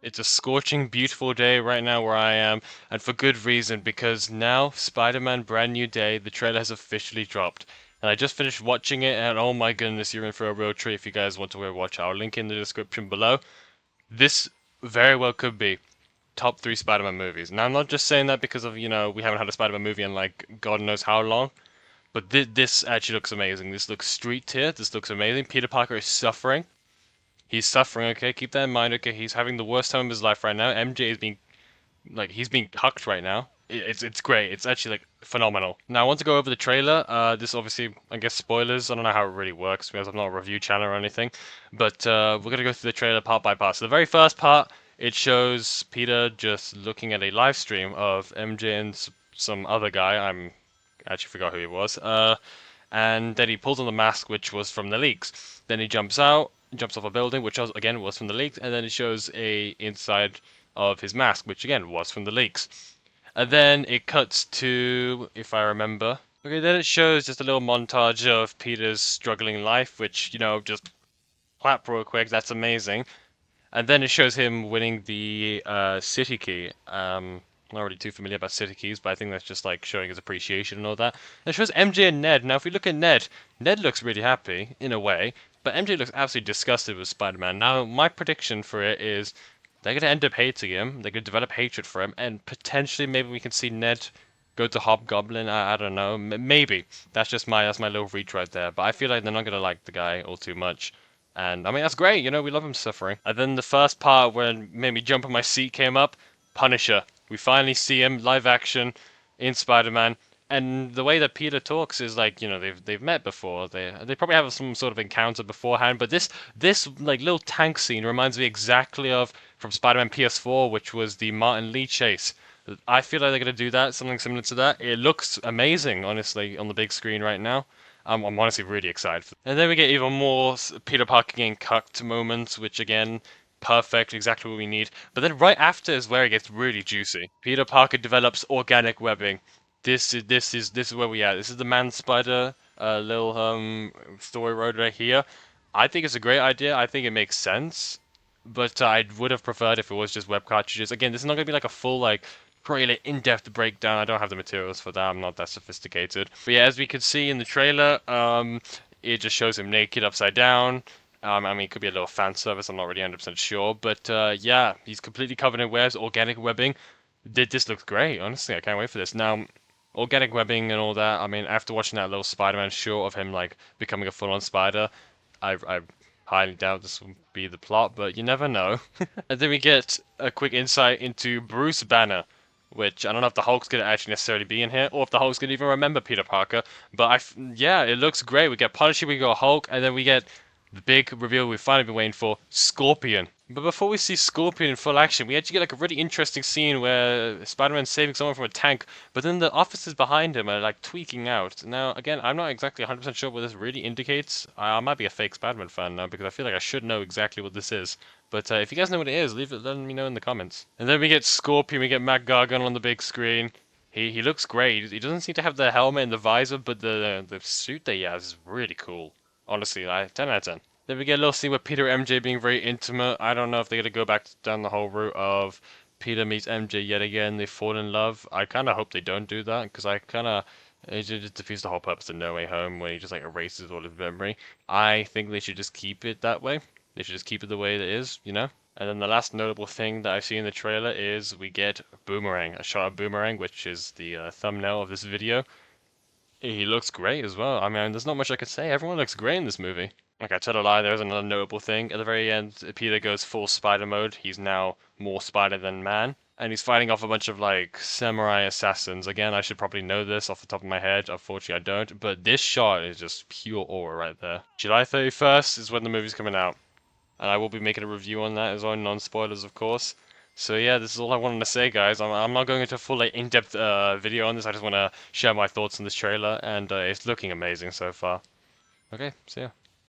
It's a scorching, beautiful day right now where I am, and for good reason, because now Spider-Man Brand New Day, the trailer has officially dropped. And I just finished watching it, and oh my goodness, you're in for a real treat if you guys want to go watch it. I'll link in the description below. This very well could be top three Spider-Man movies. Now, I'm not just saying that because of, we haven't had a Spider-Man movie in like God knows how long, but this actually looks amazing. This looks street tier, this looks amazing. Peter Parker is suffering. He's suffering, okay? Keep that in mind, okay? He's having the worst time of his life right now. MJ is being he's being cucked right now. It's great. It's actually like phenomenal. Now I want to go over the trailer. This obviously, I guess, spoilers. I don't know how it really works because I'm not a review channel or anything, but we're gonna go through the trailer part by part. So the very first part, it shows Peter just looking at a live stream of MJ and some other guy. I'm actually forgot who he was. And then he pulls on the mask, which was from the leaks. Then he jumps out, jumps off a building, which was, again was from the leaks, and then it shows a inside of his mask, which again was from the leaks. And then it cuts to, if I remember, okay, then it shows just a little montage of Peter's struggling life, which just clap real quick. That's amazing. And then it shows him winning the city key. Not really too familiar about city keys, but I think that's just like showing his appreciation and all that. And it shows MJ and Ned. Now, if we look at Ned, Ned looks really happy in a way, but MJ looks absolutely disgusted with Spider-Man. Now, my prediction for it is they're going to end up hating him. They're going to develop hatred for him, and potentially maybe we can see Ned go to Hobgoblin. I don't know. Maybe that's my little reach right there. But I feel like they're not going to like the guy all too much. And I mean, that's great, we love him suffering. And then the first part when made me jump on my seat came up Punisher. We finally see him live action in Spider Man. And the way that Peter talks is like, they've met before. They probably have some sort of encounter beforehand. But this like little tank scene reminds me exactly of from Spider-Man PS4, which was the Martin Lee chase. I feel like they're gonna do that, something similar to that. It looks amazing, honestly, on the big screen right now. I'm honestly really excited. And then we get even more Peter Parker getting cucked moments, which again, perfect, exactly what we need. But then right after is where it gets really juicy. Peter Parker develops organic webbing. This is where we are. This is the Man Spider little story road right here. I think it's a great idea. I think it makes sense, but I would have preferred if it was just web cartridges. Again, this is not gonna be like a full like really in-depth breakdown. I don't have the materials for that. I'm not that sophisticated. But yeah, as we could see in the trailer, it just shows him naked, upside down. I mean, it could be a little fan service. I'm not really 100% sure, but yeah, he's completely covered in webs, organic webbing. This looks great. Honestly, I can't wait for this. Now, organic webbing and all that. I mean, after watching that little Spider-Man short of him like becoming a full-on spider, I highly doubt this will be the plot, but you never know. And then we get a quick insight into Bruce Banner, which I don't know if the Hulk's gonna actually necessarily be in here, or if the Hulk's gonna even remember Peter Parker. But yeah, it looks great. We get Punisher, we go Hulk, and then we get the big reveal we've finally been waiting for, Scorpion. But before we see Scorpion in full action, we actually get like a really interesting scene where Spider-Man's saving someone from a tank, but then the officers behind him are like tweaking out. Now, again, I'm not exactly 100% sure what this really indicates. I might be a fake Spider-Man fan now because I feel like I should know exactly what this is. But if you guys know what it is, let me know in the comments. And then we get Scorpion, we get Matt Gargan on the big screen. He looks great. He doesn't seem to have the helmet and the visor, but the suit that he has is really cool. Honestly, 10 out of 10. Then we get a little scene with Peter and MJ being very intimate. I don't know if they're gonna go back down the whole route of Peter meets MJ yet again. They fall in love. I kind of hope they don't do that because I kind of it just defeats the whole purpose of No Way Home when he just like erases all his memory. I think they should just keep it that way. They should just keep it the way it is. And then the last notable thing that I see in the trailer is we get Boomerang, a shot of Boomerang, which is the thumbnail of this video. He looks great as well. I mean, there's not much I could say. Everyone looks great in this movie. Okay, I tell a lie, there's another notable thing. At the very end, Peter goes full spider mode. He's now more spider than man. And he's fighting off a bunch of, like, samurai assassins. Again, I should probably know this off the top of my head. Unfortunately, I don't. But this shot is just pure aura right there. July 31st is when the movie's coming out. And I will be making a review on that as well, non-spoilers, of course. So yeah, this is all I wanted to say, guys. I'm not going into a full like in-depth video on this. I just want to share my thoughts on this trailer, and it's looking amazing so far. Okay, see ya.